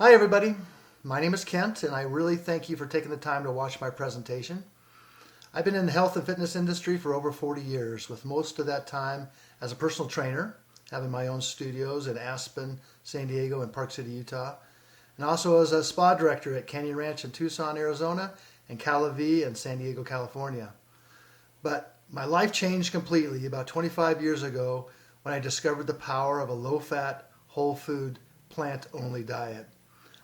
Hi everybody, my name is Kent and I really thank you for taking the time to watch my presentation. I've been in the health and fitness industry for over 40 years, with most of that time as a personal trainer, having my own studios in Aspen, San Diego, and Park City, Utah, and also as a spa director at Canyon Ranch in Tucson, Arizona, and Cala V in San Diego, California. But my life changed completely about 25 years ago when I discovered the power of a low-fat, whole-food, plant-only diet.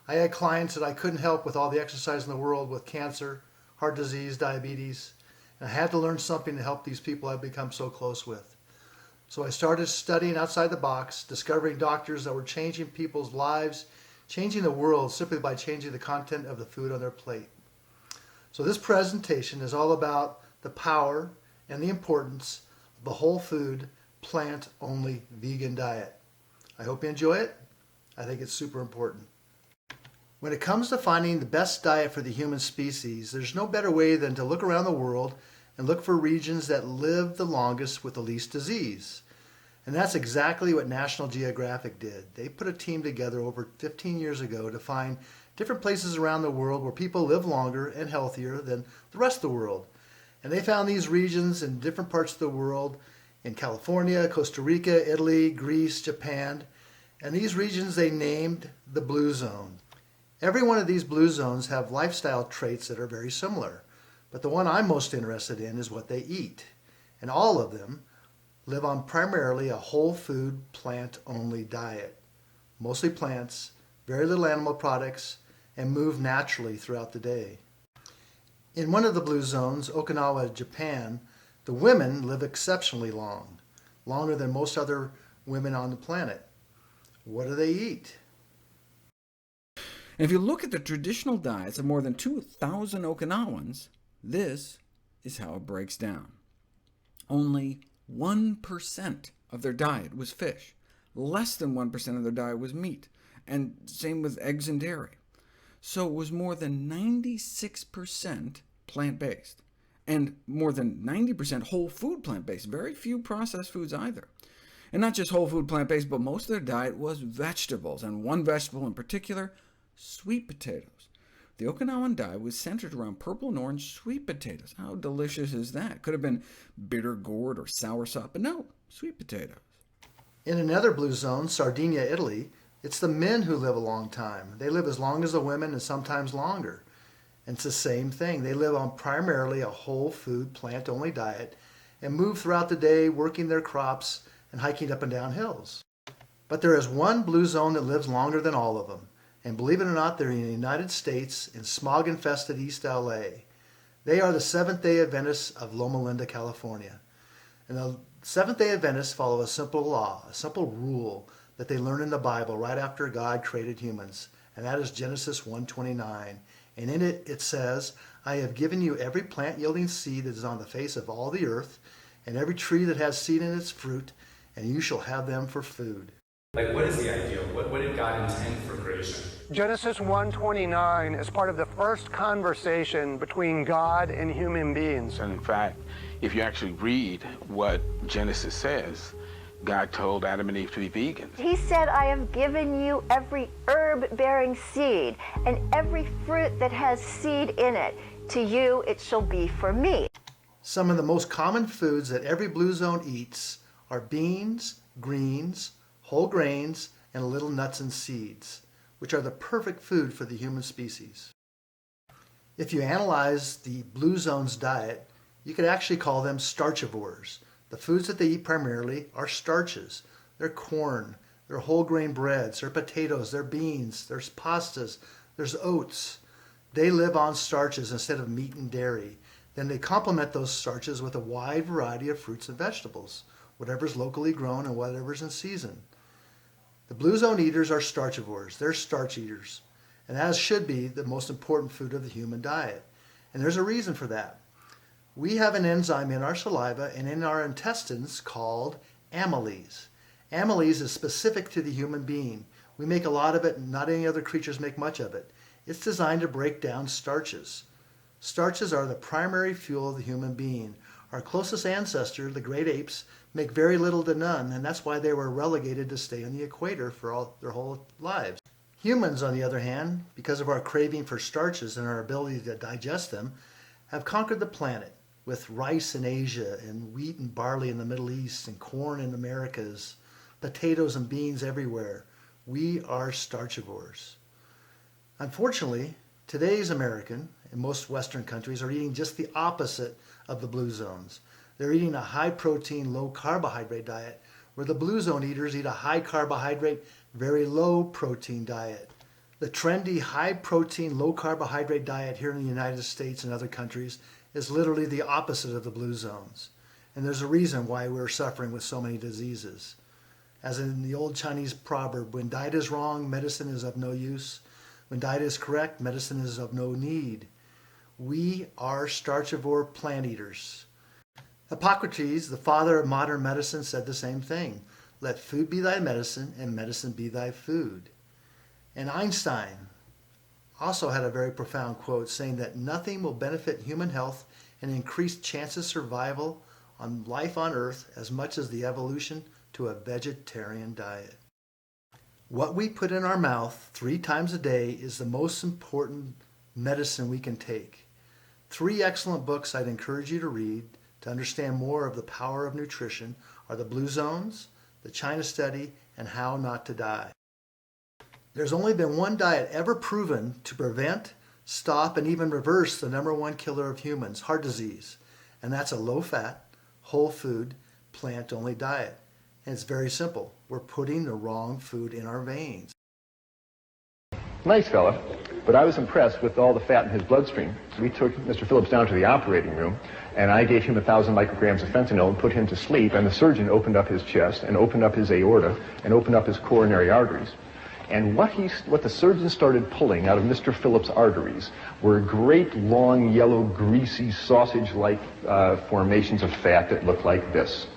I had clients that I couldn't help with all the exercise in the world with cancer, heart disease, diabetes, and I had to learn something to help these people I've become so close with. So I started studying outside the box, discovering doctors that were changing people's lives, changing the world simply by changing the content of the food on their plate. So this presentation is all about the power and the importance of the whole food, plant-only vegan diet. I hope you enjoy it. I think it's super important. When it comes to finding the best diet for the human species, there's no better way than to look around the world and look for regions that live the longest with the least disease. And that's exactly what National Geographic did. They put a team together over 15 years ago to find different places around the world where people live longer and healthier than the rest of the world. And they found these regions in different parts of the world, in California, Costa Rica, Italy, Greece, Japan. And these regions they named the Blue Zone. Every one of these blue zones have lifestyle traits that are very similar, but the one I'm most interested in is what they eat. And all of them live on primarily a whole food, plant-only diet. Mostly plants, very little animal products, and move naturally throughout the day. In one of the blue zones, Okinawa, Japan, the women live exceptionally long, longer than most other women on the planet. What do they eat? And if you look at the traditional diets of more than 2,000 Okinawans, this is how it breaks down. Only 1% of their diet was fish. Less than 1% of their diet was meat, and same with eggs and dairy. So it was more than 96% plant-based, and more than 90% whole food plant-based, very few processed foods either. And not just whole food plant-based, but most of their diet was vegetables, and one vegetable in particular, sweet potatoes. The Okinawan diet was centered around purple and orange sweet potatoes. How delicious is that? Could have been bitter gourd or soursop, but no, sweet potatoes. In another blue zone, Sardinia, Italy, it's the men who live a long time. They live as long as the women and sometimes longer. And it's the same thing. They live on primarily a whole food, plant-only diet and move throughout the day working their crops and hiking up and down hills. But there is one blue zone that lives longer than all of them. And believe it or not, they're in the United States in smog-infested East LA. They are the Seventh-day Adventists of Loma Linda, California. And the Seventh-day Adventists follow a simple law, a simple rule that they learn in the Bible right after God created humans, and that is Genesis 1:29. And in it, it says, I have given you every plant-yielding seed that is on the face of all the earth, and every tree that has seed in its fruit, and you shall have them for food. Like, what is the ideal? What did God intend for creation? Genesis 1:29 is part of the first conversation between God and human beings. And in fact, if you actually read what Genesis says, God told Adam and Eve to be vegans. He said, I have given you every herb-bearing seed, and every fruit that has seed in it. To you it shall be for meat. Some of the most common foods that every blue zone eats are beans, greens, whole grains, and little nuts and seeds, which are the perfect food for the human species. If you analyze the blue zone's diet, you could actually call them starchivores. The foods that they eat primarily are starches. They're corn, they're whole grain breads, they're potatoes, they're beans, there's pastas, there's oats. They live on starches instead of meat and dairy. Then they complement those starches with a wide variety of fruits and vegetables, whatever's locally grown and whatever's in season. The blue zone eaters are starchivores. They're starch eaters. And that should be the most important food of the human diet. And there's a reason for that. We have an enzyme in our saliva and in our intestines called amylase. Amylase is specific to the human being. We make a lot of it, and not any other creatures make much of it. It's designed to break down starches. Starches are the primary fuel of the human being. Our closest ancestor, the great apes, make very little to none, and that's why they were relegated to stay on the equator for all their whole lives. Humans, on the other hand, because of our craving for starches and our ability to digest them, have conquered the planet with rice in Asia and wheat and barley in the Middle East and corn in the Americas, potatoes and beans everywhere. We are starchivores. Unfortunately, today's American and most Western countries are eating just the opposite of the blue zones. They're eating a high protein, low carbohydrate diet, where the blue zone eaters eat a high carbohydrate, very low protein diet. The trendy high protein, low carbohydrate diet here in the United States and other countries is literally the opposite of the blue zones. And there's a reason why we're suffering with so many diseases. As in the old Chinese proverb, when diet is wrong, medicine is of no use. When diet is correct, medicine is of no need. We are starchivore plant eaters. Hippocrates, the father of modern medicine, said the same thing. Let food be thy medicine, and medicine be thy food. And Einstein also had a very profound quote saying that nothing will benefit human health and increase chances of survival on life on Earth as much as the evolution to a vegetarian diet. What we put in our mouth 3 times a day is the most important medicine we can take. 3 excellent books I'd encourage you to read to understand more of the power of nutrition are The Blue Zones, The China Study, and How Not to Die. There's only been one diet ever proven to prevent, stop, and even reverse the #1 killer of humans, heart disease, and that's a low-fat, whole-food, plant-only diet. And it's very simple. We're putting the wrong food in our veins. Nice fella, but I was impressed with all the fat in his bloodstream. We took Mr. Phillips down to the operating room, and I gave him 1,000 micrograms of fentanyl and put him to sleep, and the surgeon opened up his chest and opened up his aorta and opened up his coronary arteries. And what the surgeon started pulling out of Mr. Phillips' arteries were great, long, yellow, greasy, sausage-like formations of fat that looked like this.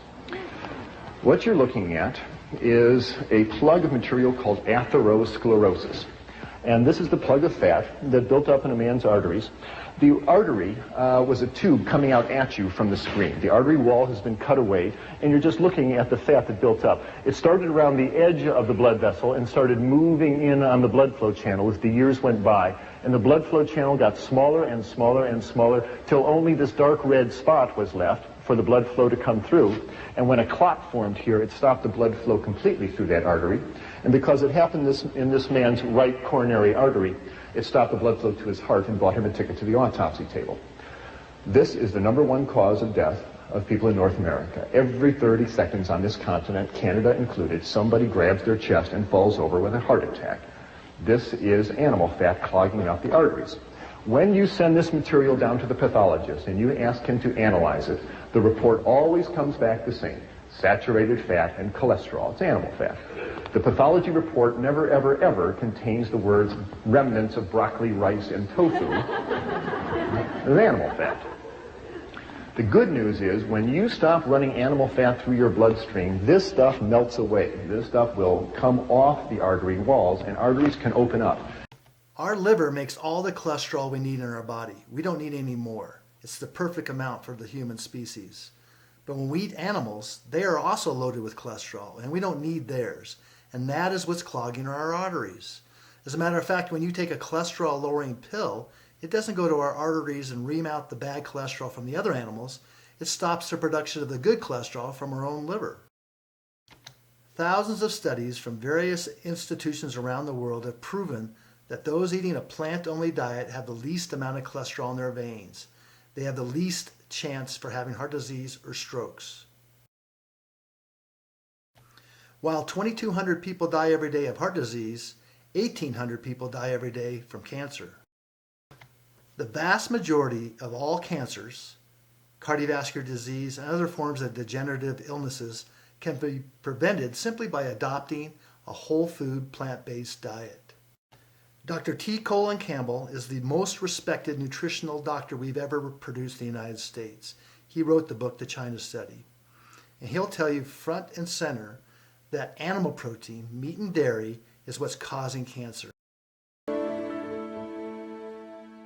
What you're looking at is a plug of material called atherosclerosis. And this is the plug of fat that built up in a man's arteries. The artery was a tube coming out at you from the screen. The artery wall has been cut away, and you're just looking at the fat that built up. It started around the edge of the blood vessel and started moving in on the blood flow channel as the years went by. And the blood flow channel got smaller and smaller and smaller till only this dark red spot was left for the blood flow to come through. And when a clot formed here, it stopped the blood flow completely through that artery. And because it happened in this man's right coronary artery, it stopped the blood flow to his heart and bought him a ticket to the autopsy table. This is the #1 cause of death of people in North America. Every 30 seconds on this continent, Canada included, somebody grabs their chest and falls over with a heart attack. This is animal fat clogging up the arteries. When you send this material down to the pathologist and you ask him to analyze it, the report always comes back the same: saturated fat and cholesterol. It's animal fat. The pathology report never, ever, ever contains the words remnants of broccoli, rice, and tofu. It's animal fat. The good news is when you stop running animal fat through your bloodstream, this stuff melts away. This stuff will come off the artery walls, and arteries can open up. Our liver makes all the cholesterol we need in our body. We don't need any more. It's the perfect amount for the human species. But when we eat animals, they are also loaded with cholesterol, and we don't need theirs. And that is what's clogging our arteries. As a matter of fact, when you take a cholesterol-lowering pill, it doesn't go to our arteries and ream out the bad cholesterol from the other animals. It stops the production of the good cholesterol from our own liver. Thousands of studies from various institutions around the world have proven that those eating a plant-only diet have the least amount of cholesterol in their veins. They have the least chance for having heart disease or strokes. While 2,200 people die every day of heart disease, 1,800 people die every day from cancer. The vast majority of all cancers, cardiovascular disease, and other forms of degenerative illnesses can be prevented simply by adopting a whole food, plant-based diet. Dr. T. Colin Campbell is the most respected nutritional doctor we've ever produced in the United States. He wrote the book, The China Study. And he'll tell you front and center that animal protein, meat and dairy, is what's causing cancer.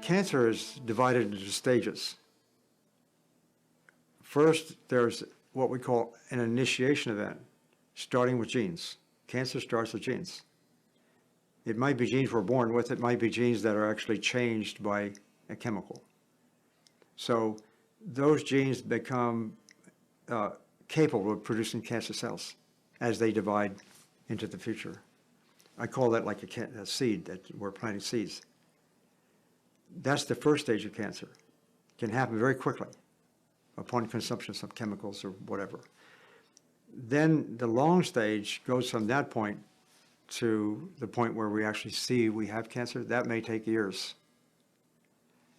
Cancer is divided into stages. First, there's what we call an initiation event, starting with genes. Cancer starts with genes. It might be genes we're born with. It might be genes that are actually changed by a chemical. So those genes become capable of producing cancer cells as they divide into the future. I call that like a seed, that we're planting seeds. That's the first stage of cancer. It can happen very quickly upon consumption of some chemicals or whatever. Then the long stage goes from that point to the point where we actually see we have cancer. That may take years.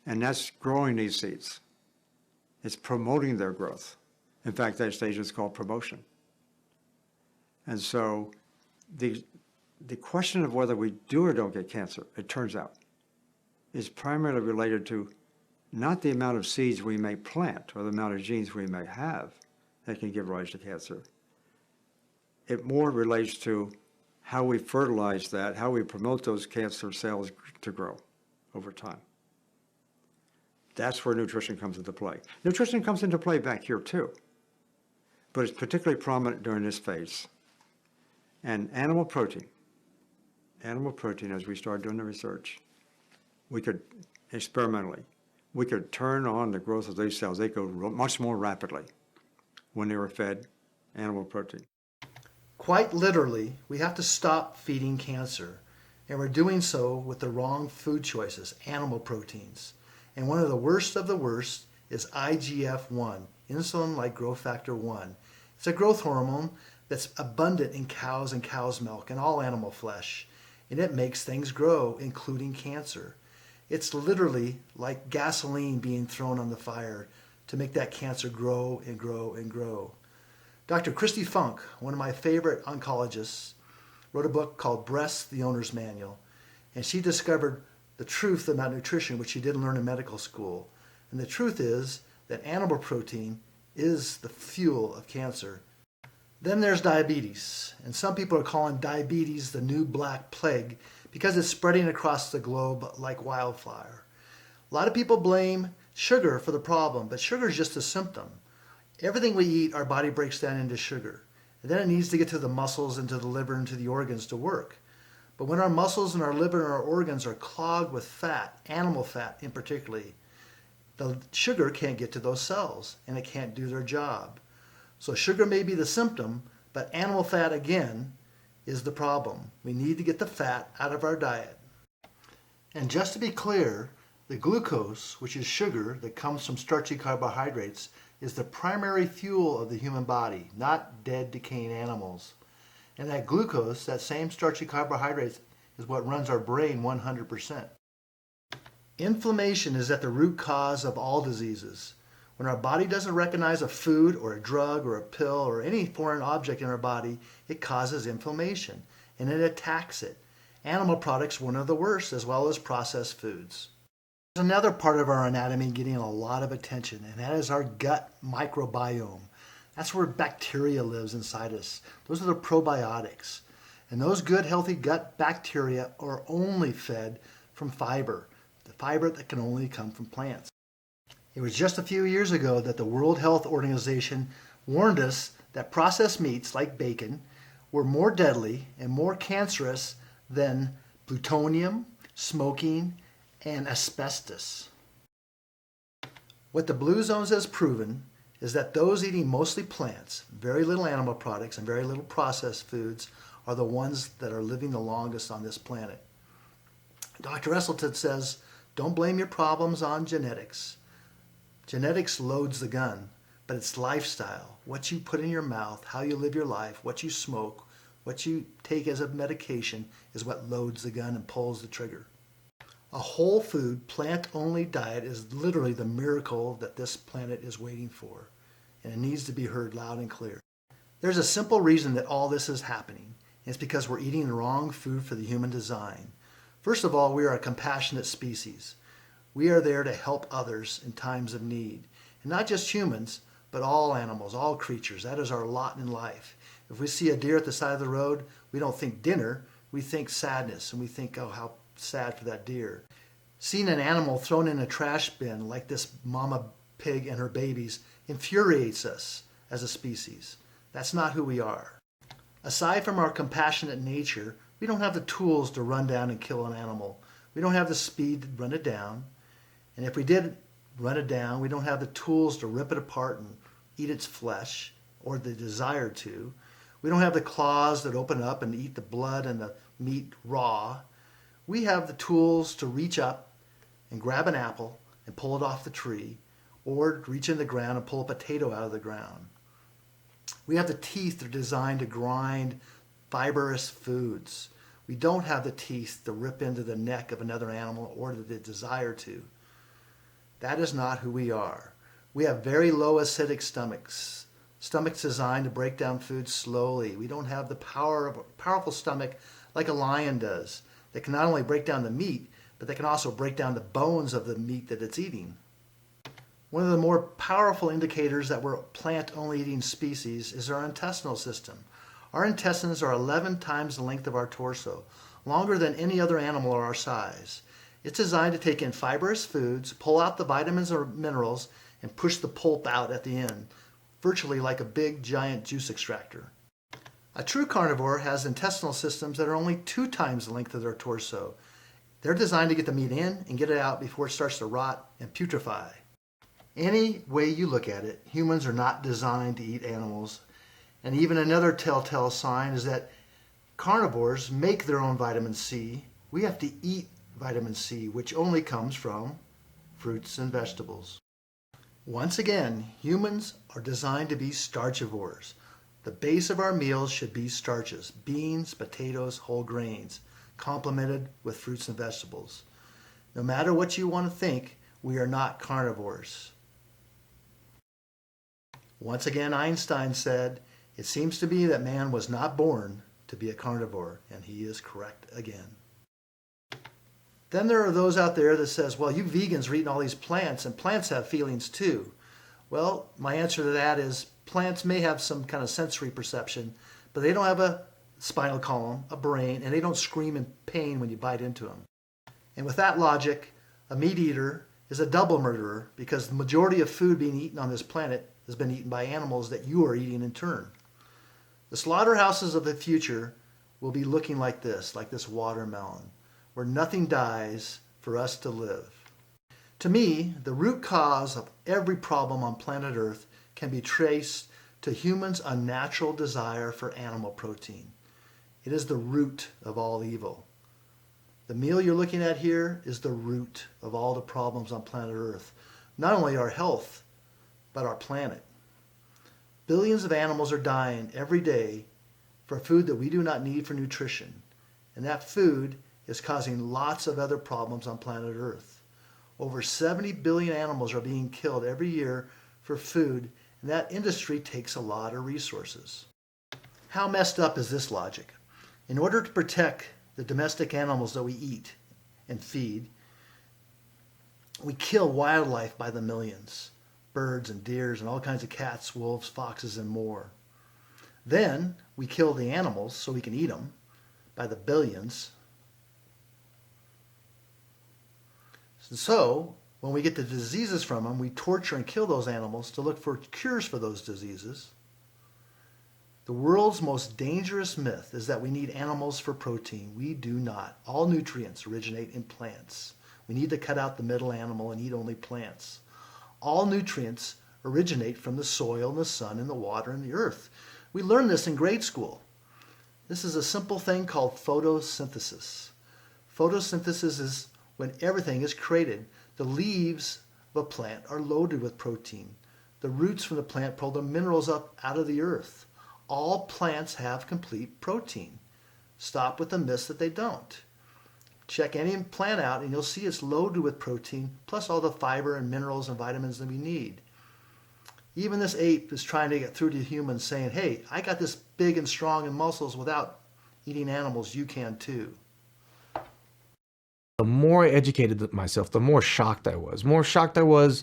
And that's growing these seeds. It's promoting their growth. In fact, that stage is called promotion. And so the question of whether we do or don't get cancer, it turns out, is primarily related to not the amount of seeds we may plant or the amount of genes we may have that can give rise to cancer. It more relates to how we fertilize that, how we promote those cancer cells to grow over time. That's where nutrition comes into play. Nutrition comes into play back here too, but it's particularly prominent during this phase. And animal protein, as we started doing the research, we could experimentally, we could turn on the growth of these cells. They go much more rapidly when they were fed animal protein. Quite literally, we have to stop feeding cancer, and we're doing so with the wrong food choices, animal proteins. And one of the worst is IGF-1, insulin-like growth factor 1. It's a growth hormone that's abundant in cows and cow's milk and all animal flesh, and it makes things grow, including cancer. It's literally like gasoline being thrown on the fire to make that cancer grow and grow and grow. Dr. Christy Funk, one of my favorite oncologists, wrote a book called Breast, the Owner's Manual, and she discovered the truth about nutrition, which she didn't learn in medical school. And the truth is that animal protein is the fuel of cancer. Then there's diabetes, and some people are calling diabetes the new black plague because it's spreading across the globe like wildfire. A lot of people blame sugar for the problem, but sugar is just a symptom. Everything we eat, our body breaks down into sugar, and then it needs to get to the muscles and to the liver and to the organs to work. But when our muscles and our liver and our organs are clogged with fat, animal fat in particular, the sugar can't get to those cells and it can't do their job. So sugar may be the symptom, but animal fat again is the problem. We need to get the fat out of our diet. And just to be clear, the glucose, which is sugar that comes from starchy carbohydrates, is the primary fuel of the human body, not dead, decaying animals. And that glucose, that same starchy carbohydrates, is what runs our brain 100%. Inflammation is at the root cause of all diseases. When our body doesn't recognize a food or a drug or a pill or any foreign object in our body, it causes inflammation and it attacks it. Animal products are one of the worst, as well as processed foods. There's another part of our anatomy getting a lot of attention, and that is our gut microbiome. That's where bacteria lives inside us. Those are the probiotics. And those good, healthy gut bacteria are only fed from fiber, the fiber that can only come from plants. It was just a few years ago that the World Health Organization warned us that processed meats like bacon were more deadly and more cancerous than plutonium, smoking, and asbestos. What the Blue Zones has proven is that those eating mostly plants, very little animal products, and very little processed foods are the ones that are living the longest on this planet. Dr. Esselstyn says, don't blame your problems on genetics. Genetics loads the gun, but it's lifestyle. What you put in your mouth, how you live your life, what you smoke, what you take as a medication is what loads the gun and pulls the trigger. A whole food, plant-only diet is literally the miracle that this planet is waiting for, and it needs to be heard loud and clear. There's a simple reason that all this is happening, and it's because we're eating the wrong food for the human design. First of all, we are a compassionate species. We are there to help others in times of need, and not just humans, but all animals, all creatures. That is our lot in life. If we see a deer at the side of the road, we don't think dinner, we think sadness, and we think, oh, how sad for that deer. Seeing an animal thrown in a trash bin like this mama pig and her babies infuriates us as a species. That's not who we are. Aside from our compassionate nature, we We don't have the tools to run down and kill an animal. We don't have the speed to run it down. And if we did run it down, we don't have the tools to rip it apart and eat its flesh, or the desire to. We don't have the claws that open up and eat the blood and the meat raw. We have the tools to reach up and grab an apple and pull it off the tree, or reach in the ground and pull a potato out of the ground. We have the teeth that are designed to grind fibrous foods. We don't have the teeth to rip into the neck of another animal or the desire to. That is not who we are. We have very low acidic stomachs. Stomachs designed to break down food slowly. We don't have the power of a powerful stomach like a lion does, that can not only break down the meat, but that can also break down the bones of the meat that it's eating. One of the more powerful indicators that we're a plant-only eating species is our intestinal system. Our intestines are 11 times the length of our torso, longer than any other animal our size. It's designed to take in fibrous foods, pull out the vitamins or minerals, and push the pulp out at the end, virtually like a big, giant juice extractor. A true carnivore has intestinal systems that are only 2 times the length of their torso. They're designed to get the meat in and get it out before it starts to rot and putrefy. Any way you look at it, humans are not designed to eat animals. And even another telltale sign is that carnivores make their own vitamin C. We have to eat vitamin C, which only comes from fruits and vegetables. Once again, humans are designed to be starchivores. The base of our meals should be starches: beans, potatoes, whole grains, complemented with fruits and vegetables. No matter what you want to think, we are not carnivores. Once again, Einstein said, "It seems to me that man was not born to be a carnivore," and he is correct again. Then there are those out there that says, well, you vegans are eating all these plants, and plants have feelings too. Well, my answer to that is plants may have some kind of sensory perception, but they don't have a spinal column, a brain, and they don't scream in pain when you bite into them. And with that logic, a meat eater is a double murderer, because the majority of food being eaten on this planet has been eaten by animals that you are eating in turn. The slaughterhouses of the future will be looking like this watermelon, where nothing dies for us to live. To me, the root cause of every problem on planet Earth can be traced to humans' unnatural desire for animal protein. It is the root of all evil. The meal you're looking at here is the root of all the problems on planet Earth. Not only our health, but our planet. Billions of animals are dying every day for food that we do not need for nutrition. And that food is causing lots of other problems on planet Earth. Over 70 billion animals are being killed every year for food, and that industry takes a lot of resources. How messed up is this logic? In order to protect the domestic animals that we eat and feed, we kill wildlife by the millions. Birds and deers and all kinds of cats, wolves, foxes, and more. Then we kill the animals so we can eat them by the billions. So, when we get the diseases from them, we torture and kill those animals to look for cures for those diseases. The world's most dangerous myth is that we need animals for protein. We do not. All nutrients originate in plants. We need to cut out the middle animal and eat only plants. All nutrients originate from the soil and the sun and the water and the earth. We learned this in grade school. This is a simple thing called photosynthesis. Photosynthesis is when everything is created. The leaves of a plant are loaded with protein. The roots from the plant pull the minerals up out of the earth. All plants have complete protein. Stop with the myths that they don't. Check any plant out and you'll see it's loaded with protein, plus all the fiber and minerals and vitamins that we need. Even this ape is trying to get through to humans saying, hey, I got this big and strong and muscles without eating animals, you can too. The more I educated myself, the more shocked I was. More shocked I was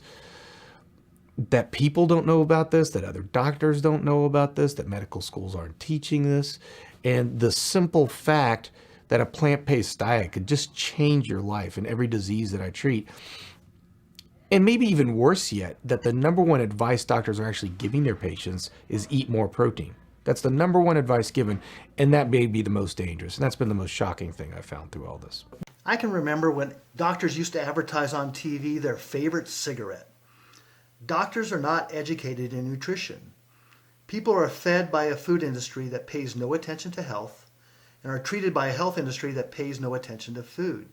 that people don't know about this, that other doctors don't know about this, that medical schools aren't teaching this, and the simple fact that a plant-based diet could just change your life and every disease that I treat. And maybe even worse yet, that the number one advice doctors are actually giving their patients is eat more protein. That's the number one advice given, and that may be the most dangerous. And that's been the most shocking thing I've found through all this. I can remember when doctors used to advertise on TV their favorite cigarette. Doctors are not educated in nutrition. People are fed by a food industry that pays no attention to health and are treated by a health industry that pays no attention to food.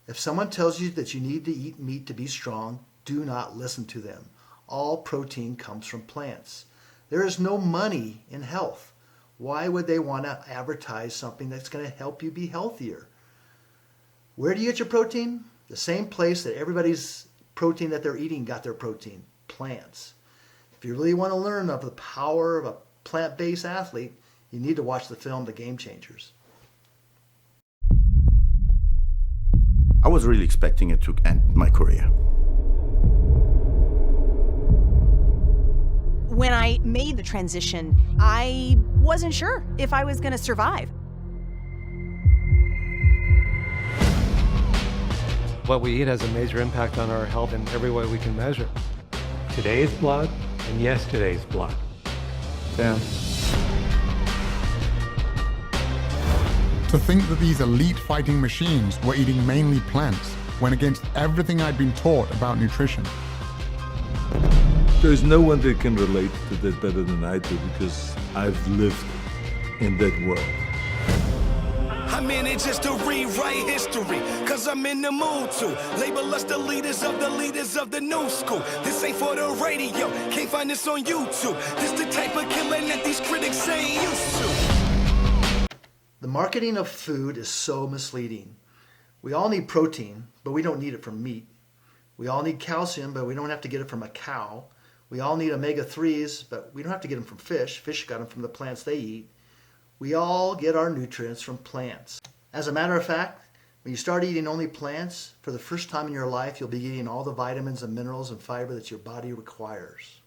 If someone tells you that you need to eat meat to be strong, do not listen to them. All protein comes from plants. There is no money in health. Why would they want to advertise something that's going to help you be healthier? Where do you get your protein? The same place that everybody's protein that they're eating got their protein, plants. If you really want to learn of the power of a plant-based athlete, you need to watch the film The Game Changers. I was really expecting it to end my career. When I made the transition, I wasn't sure if I was going to survive. What we eat has a major impact on our health in every way we can measure. Today's blood and yesterday's blood. Yeah. To think that these elite fighting machines were eating mainly plants went against everything I'd been taught about nutrition. There's no one that can relate to that better than I do because I've lived in that world. I'm in it just to rewrite history, cause I'm in the mood to label us the leaders of the new school. This ain't for the radio, can't find this on YouTube. This the type of killing that these critics ain't used to. The marketing of food is so misleading. We all need protein, but we don't need it from meat. We all need calcium, but we don't have to get it from a cow. We all need omega-3s, but we don't have to get them from fish. Fish got them from the plants they eat. We all get our nutrients from plants. As a matter of fact, when you start eating only plants, for the first time in your life, you'll be getting all the vitamins and minerals and fiber that your body requires.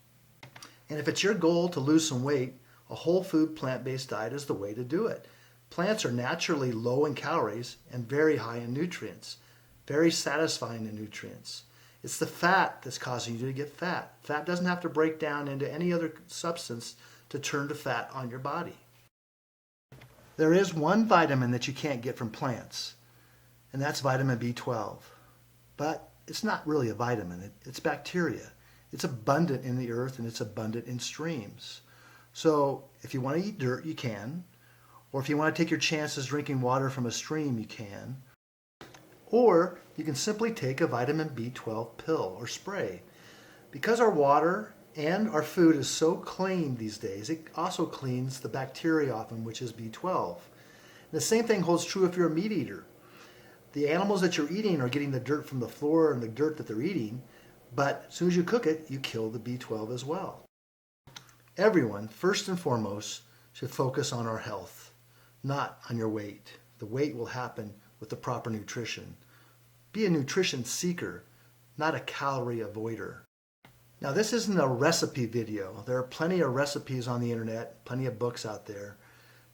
And if it's your goal to lose some weight, a whole food plant-based diet is the way to do it. Plants are naturally low in calories and very high in nutrients, very satisfying in nutrients. It's the fat that's causing you to get fat. Fat doesn't have to break down into any other substance to turn to fat on your body. There is one vitamin that you can't get from plants, and that's vitamin B12. But it's not really a vitamin, it's bacteria. It's abundant in the earth and it's abundant in streams. So if you want to eat dirt, you can. Or if you want to take your chances drinking water from a stream, you can. Or you can simply take a vitamin B12 pill or spray. Because our water and our food is so clean these days, it also cleans the bacteria off them, which is B12. And the same thing holds true if you're a meat eater. The animals that you're eating are getting the dirt from the floor and the dirt that they're eating, but as soon as you cook it, you kill the B12 as well. Everyone, first and foremost, should focus on our health, not on your weight. The weight will happen with the proper nutrition. Be a nutrition seeker, not a calorie avoider. Now, this isn't a recipe video. There are plenty of recipes on the internet, plenty of books out there.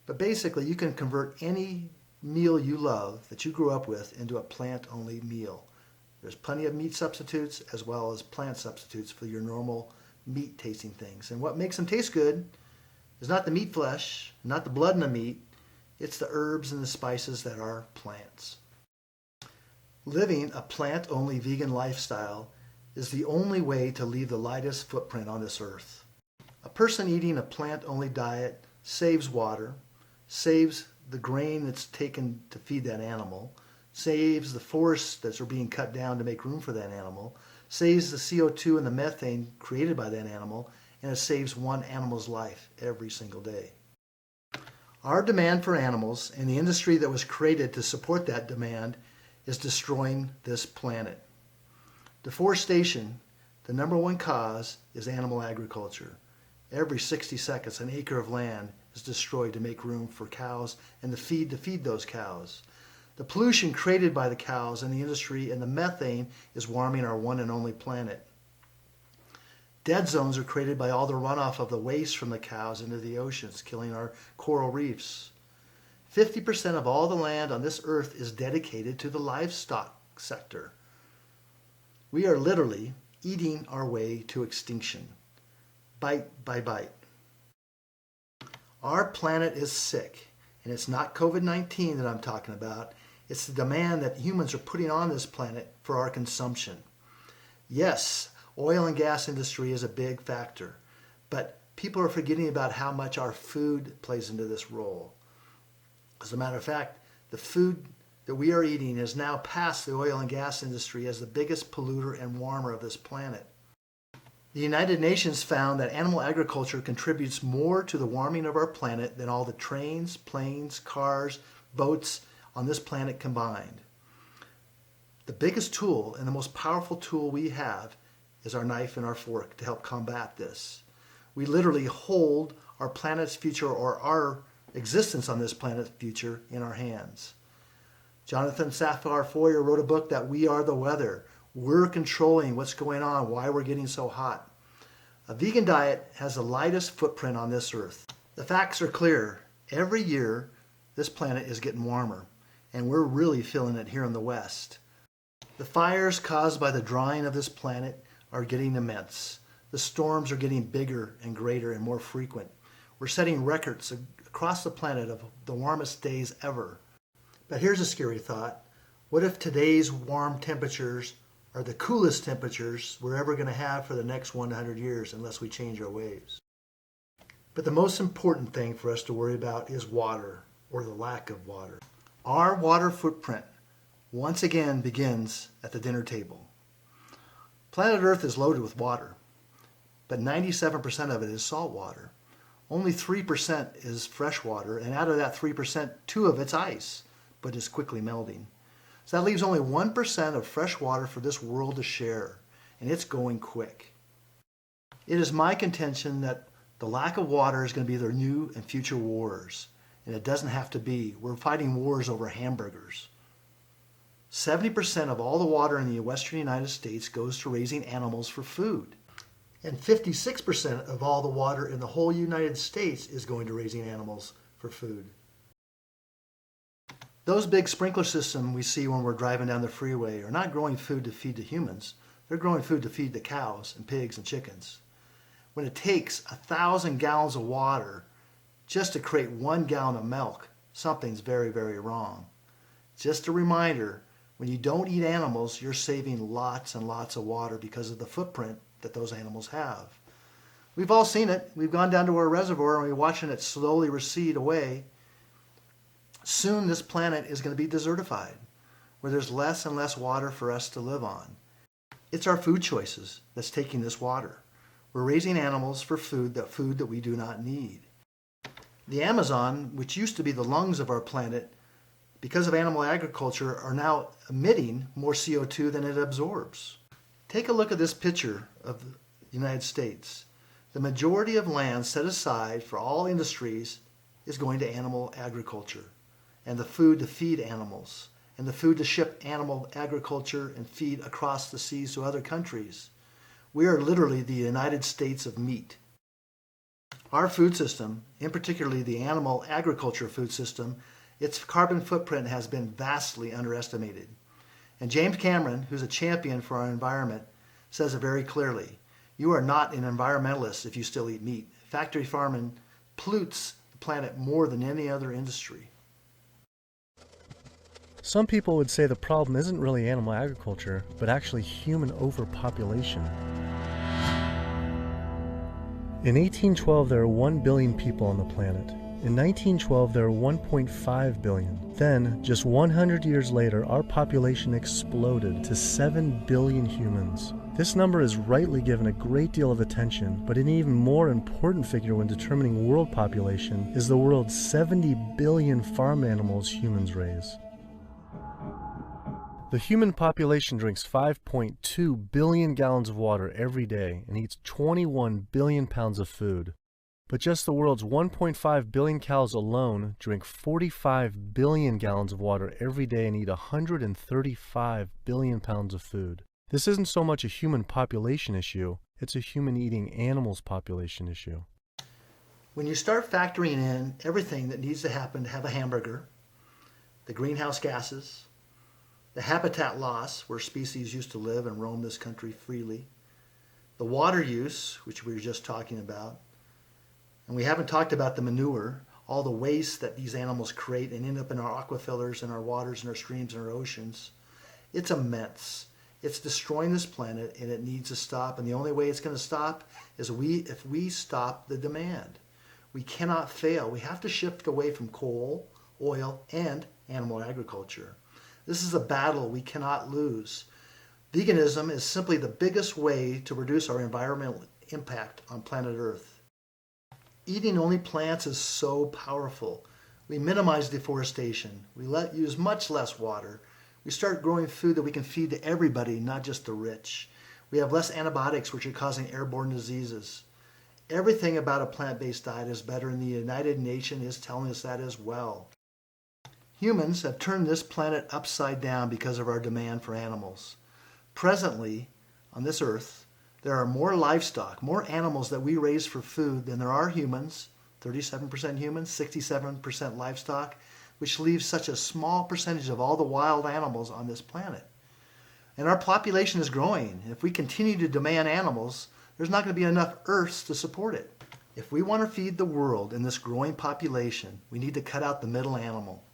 But basically, you can convert any meal you love that you grew up with into a plant-only meal. There's plenty of meat substitutes as well as plant substitutes for your normal meat-tasting things. And what makes them taste good is not the meat flesh, not the blood in the meat. It's the herbs and the spices that are plants. Living a plant-only vegan lifestyle is the only way to leave the lightest footprint on this earth. A person eating a plant-only diet saves water, saves the grain that's taken to feed that animal, saves the forests that are being cut down to make room for that animal, saves the CO2 and the methane created by that animal, and it saves one animal's life every single day. Our demand for animals and the industry that was created to support that demand is destroying this planet. Deforestation, the number one cause, is animal agriculture. Every 60 seconds, an acre of land is destroyed to make room for cows and the feed to feed those cows. The pollution created by the cows and the industry and the methane is warming our one and only planet. Dead zones are created by all the runoff of the waste from the cows into the oceans, killing our coral reefs. 50% of all the land on this earth is dedicated to the livestock sector. We are literally eating our way to extinction, bite by bite. Our planet is sick, and it's not COVID-19 that I'm talking about. It's the demand that humans are putting on this planet for our consumption. Yes, oil and gas industry is a big factor, but people are forgetting about how much our food plays into this role. As a matter of fact, the food that we are eating has now passed the oil and gas industry as the biggest polluter and warmer of this planet. The United Nations found that animal agriculture contributes more to the warming of our planet than all the trains, planes, cars, boats on this planet combined. The biggest tool and the most powerful tool we have is our knife and our fork to help combat this. We literally hold our planet's future, or our existence on this planet's future, in our hands. Jonathan Safar Foer wrote a book that We Are the Weather. We're controlling what's going on, why we're getting so hot. A vegan diet has the lightest footprint on this earth. The facts are clear. Every year, this planet is getting warmer, and we're really feeling it here in the West. The fires caused by the drying of this planet are getting immense. The storms are getting bigger and greater and more frequent. We're setting records across the planet of the warmest days ever. But here's a scary thought. What if today's warm temperatures are the coolest temperatures we're ever going to have for the next 100 years unless we change our ways? But the most important thing for us to worry about is water, or the lack of water. Our water footprint once again begins at the dinner table. Planet Earth is loaded with water, but 97% of it is salt water. Only 3% is fresh water, and out of that 3%, 2 of it's ice, but is quickly melting. So that leaves only 1% of fresh water for this world to share, and it's going quick. It is my contention that the lack of water is going to be their new and future wars, and it doesn't have to be. We're fighting wars over hamburgers. 70% of all the water in the western United States goes to raising animals for food, and 56% of all the water in the whole United States is going to raising animals for food. Those big sprinkler systems we see when we're driving down the freeway are not growing food to feed the humans. They're growing food to feed the cows and pigs and chickens. When it takes 1,000 gallons of water just to create 1 gallon of milk, something's very, very wrong. Just a reminder, when you don't eat animals, you're saving lots and lots of water because of the footprint that those animals have. We've all seen it. We've gone down to our reservoir and we're watching it slowly recede away. Soon this planet is going to be desertified, where there's less and less water for us to live on. It's our food choices that's taking this water. We're raising animals for food that we do not need. The Amazon, which used to be the lungs of our planet, because of animal agriculture, are now emitting more CO2 than it absorbs. Take a look at this picture of the United States. The majority of land set aside for all industries is going to animal agriculture, and the food to feed animals, and the food to ship animal agriculture and feed across the seas to other countries. We are literally the United States of meat. Our food system, in particularly the animal agriculture food system, its carbon footprint has been vastly underestimated. And James Cameron, who's a champion for our environment, says it very clearly. You are not an environmentalist if you still eat meat. Factory farming pollutes the planet more than any other industry. Some people would say the problem isn't really animal agriculture, but actually human overpopulation. In 1812, there were 1 billion people on the planet. In 1912, there were 1.5 billion. Then, just 100 years later, our population exploded to 7 billion humans. This number is rightly given a great deal of attention, but an even more important figure when determining world population is the world's 70 billion farm animals humans raise. The human population drinks 5.2 billion gallons of water every day and eats 21 billion pounds of food. But just the world's 1.5 billion cows alone drink 45 billion gallons of water every day and eat 135 billion pounds of food. This isn't so much a human population issue, it's a human eating animals population issue. When you start factoring in everything that needs to happen to have a hamburger, the greenhouse gases, the habitat loss where species used to live and roam this country freely, the water use, which we were just talking about, And we haven't talked about the manure, all the waste that these animals create and end up in our aquifers, in our waters, in our streams, and our oceans. It's immense. It's destroying this planet, and it needs to stop. And the only way it's going to stop is if we stop the demand. We cannot fail. We have to shift away from coal, oil, and animal agriculture. This is a battle we cannot lose. Veganism is simply the biggest way to reduce our environmental impact on planet Earth. Eating only plants is so powerful. We minimize deforestation. We use much less water. We start growing food that we can feed to everybody, not just the rich. We have less antibiotics, which are causing airborne diseases. Everything about a plant-based diet is better, and the United Nations is telling us that as well. Humans have turned this planet upside down because of our demand for animals. Presently, on this earth, there are more livestock, more animals that we raise for food than there are humans, 37% humans, 67% livestock, which leaves such a small percentage of all the wild animals on this planet. And our population is growing. If we continue to demand animals, there's not going to be enough Earths to support it. If we want to feed the world in this growing population, we need to cut out the middle animal.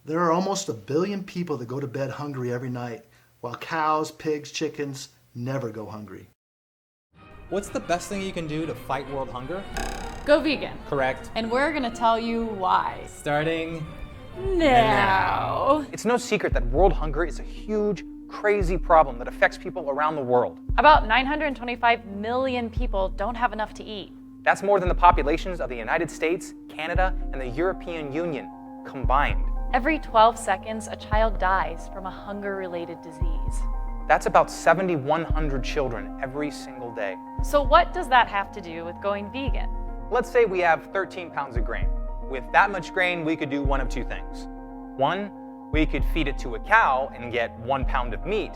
There are almost 1 billion people that go to bed hungry every night, while cows, pigs, chickens never go hungry. What's the best thing you can do to fight world hunger? Go vegan. Correct. And we're gonna tell you why. Starting now. It's no secret that world hunger is a huge, crazy problem that affects people around the world. About 925 million people don't have enough to eat. That's more than the populations of the United States, Canada, and the European Union combined. Every 12 seconds, a child dies from a hunger-related disease. That's about 7,100 children every single day. So what does that have to do with going vegan? Let's say we have 13 pounds of grain. With that much grain, we could do one of two things. One, we could feed it to a cow and get 1 pound of meat.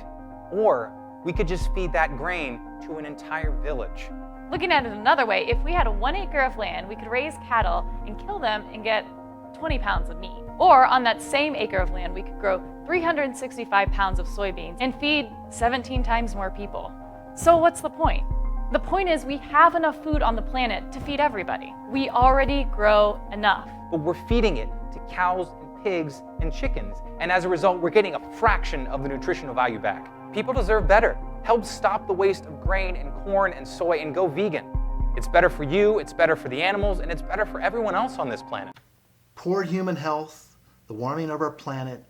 Or we could just feed that grain to an entire village. Looking at it another way, if we had 1 acre of land, we could raise cattle and kill them and get 20 pounds of meat. Or on that same acre of land, we could grow 365 pounds of soybeans and feed 17 times more people. So what's the point? The point is we have enough food on the planet to feed everybody. We already grow enough. But we're feeding it to cows and pigs and chickens, and as a result, we're getting a fraction of the nutritional value back. People deserve better. Help stop the waste of grain and corn and soy and go vegan. It's better for you, it's better for the animals, and it's better for everyone else on this planet. Poor human health, the warming of our planet,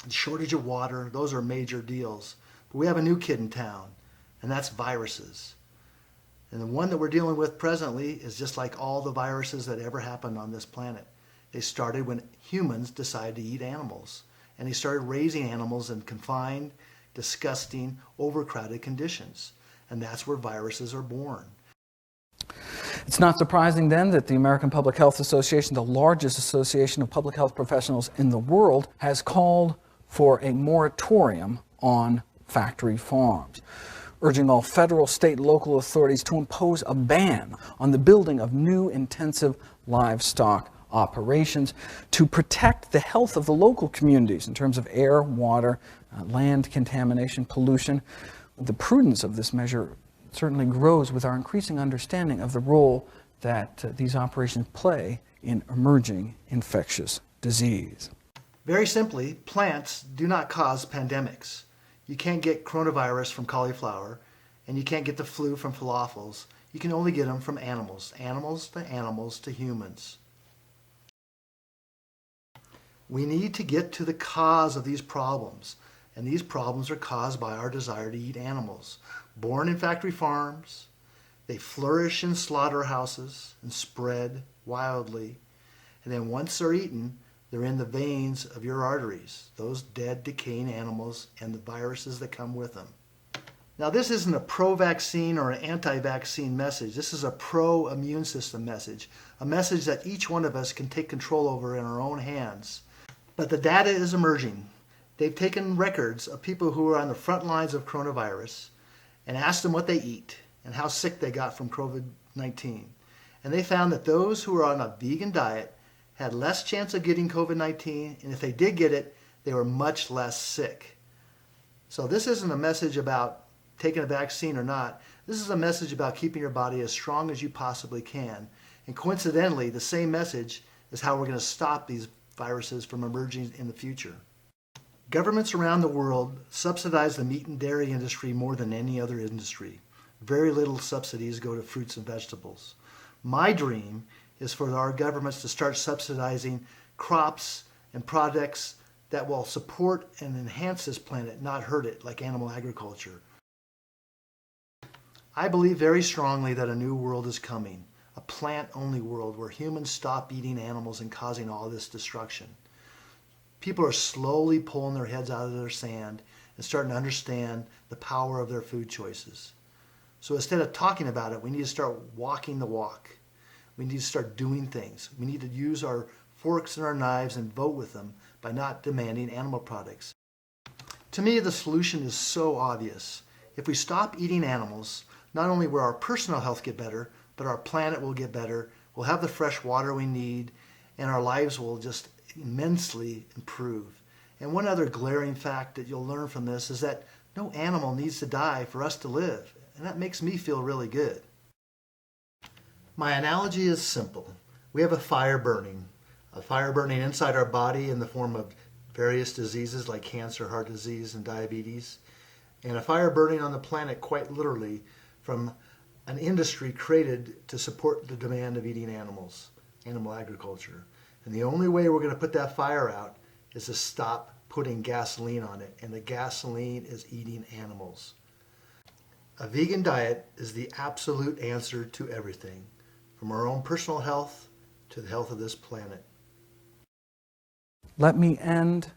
the shortage of water, those are major deals. But we have a new kid in town, and that's viruses. And the one that we're dealing with presently is just like all the viruses that ever happened on this planet. They started when humans decided to eat animals. And they started raising animals in confined, disgusting, overcrowded conditions. And that's where viruses are born. It's not surprising then that the American Public Health Association, the largest association of public health professionals in the world, has called for a moratorium on factory farms, urging all federal, state, and local authorities to impose a ban on the building of new intensive livestock operations to protect the health of the local communities in terms of air, water, land contamination, pollution. The prudence of this measure certainly grows with our increasing understanding of the role that these operations play in emerging infectious disease. Very simply, plants do not cause pandemics. You can't get coronavirus from cauliflower, and you can't get the flu from falafels. You can only get them from animals, animals to humans. We need to get to the cause of these problems, and these problems are caused by our desire to eat animals. Born in factory farms, they flourish in slaughterhouses and spread wildly, and then once they're eaten, they're in the veins of your arteries, those dead, decaying animals and the viruses that come with them. Now, this isn't a pro-vaccine or an anti-vaccine message. This is a pro-immune system message, a message that each one of us can take control over in our own hands. But the data is emerging. They've taken records of people who are on the front lines of coronavirus and asked them what they eat and how sick they got from COVID-19. And they found that those who were on a vegan diet had less chance of getting COVID-19, and if they did get it, they were much less sick. So this isn't a message about taking a vaccine or not, this is a message about keeping your body as strong as you possibly can. And coincidentally, the same message is how we're going to stop these viruses from emerging in the future. Governments around the world subsidize the meat and dairy industry more than any other industry. Very little subsidies go to fruits and vegetables. My dream is for our governments to start subsidizing crops and products that will support and enhance this planet, not hurt it, like animal agriculture. I believe very strongly that a new world is coming, a plant-only world where humans stop eating animals and causing all this destruction. People are slowly pulling their heads out of their sand and starting to understand the power of their food choices. So instead of talking about it, we need to start walking the walk. We need to start doing things. We need to use our forks and our knives and vote with them by not demanding animal products. To me, the solution is so obvious. If we stop eating animals, not only will our personal health get better, but our planet will get better, we'll have the fresh water we need, and our lives will just immensely improve. And one other glaring fact that you'll learn from this is that no animal needs to die for us to live, and that makes me feel really good. My analogy is simple. We have a fire burning inside our body in the form of various diseases like cancer, heart disease, and diabetes, and a fire burning on the planet quite literally from an industry created to support the demand of eating animals, animal agriculture. And the only way we're going to put that fire out is to stop putting gasoline on it, and the gasoline is eating animals. A vegan diet is the absolute answer to everything, from our own personal health to the health of this planet. Let me end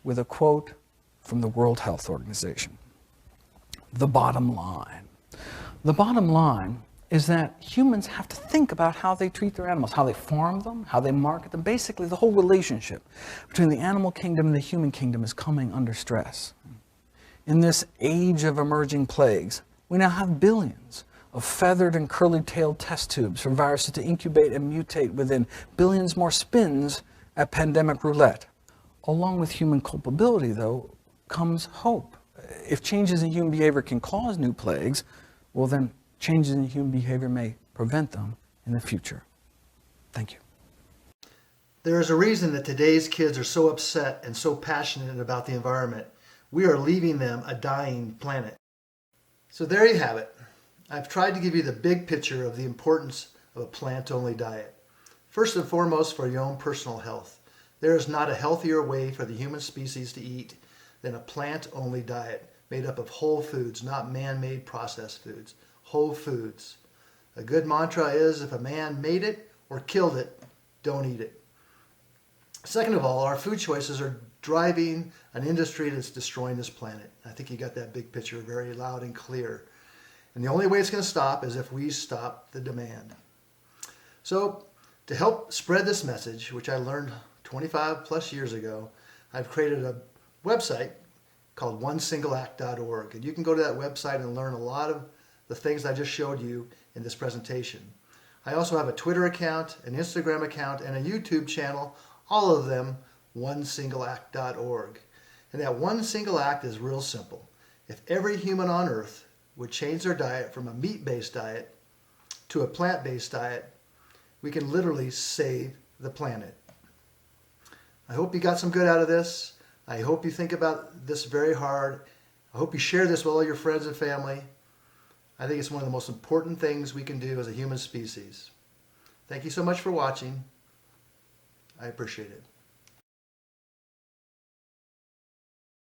with a quote from the World Health Organization. The bottom line. The bottom line is that humans have to think about how they treat their animals, how they farm them, how they market them. Basically, the whole relationship between the animal kingdom and the human kingdom is coming under stress. In this age of emerging plagues, we now have billions of feathered and curly-tailed test tubes for viruses to incubate and mutate within, billions more spins at pandemic roulette. Along with human culpability, though, comes hope. If changes in human behavior can cause new plagues, well then changes in human behavior may prevent them in the future. Thank you. There is a reason that today's kids are so upset and so passionate about the environment. We are leaving them a dying planet. So there you have it. I've tried to give you the big picture of the importance of a plant-only diet. First and foremost, for your own personal health. There is not a healthier way for the human species to eat than a plant-only diet made up of whole foods, not man-made processed foods. Whole foods. A good mantra is, if a man made it or killed it, don't eat it. Second of all, our food choices are driving an industry that's destroying this planet. I think you got that big picture very loud and clear. And the only way it's going to stop is if we stop the demand. So, to help spread this message, which I learned 25 plus years ago, I've created a website called onesingleact.org. And you can go to that website and learn a lot of the things I just showed you in this presentation. I also have a Twitter account, an Instagram account, and a YouTube channel, all of them onesingleact.org. And that one single act is real simple. If every human on earth would change their diet from a meat-based diet to a plant-based diet, we can literally save the planet. I hope you got some good out of this. I hope you think about this very hard. I hope you share this with all your friends and family. I think it's one of the most important things we can do as a human species. Thank you so much for watching. I appreciate it.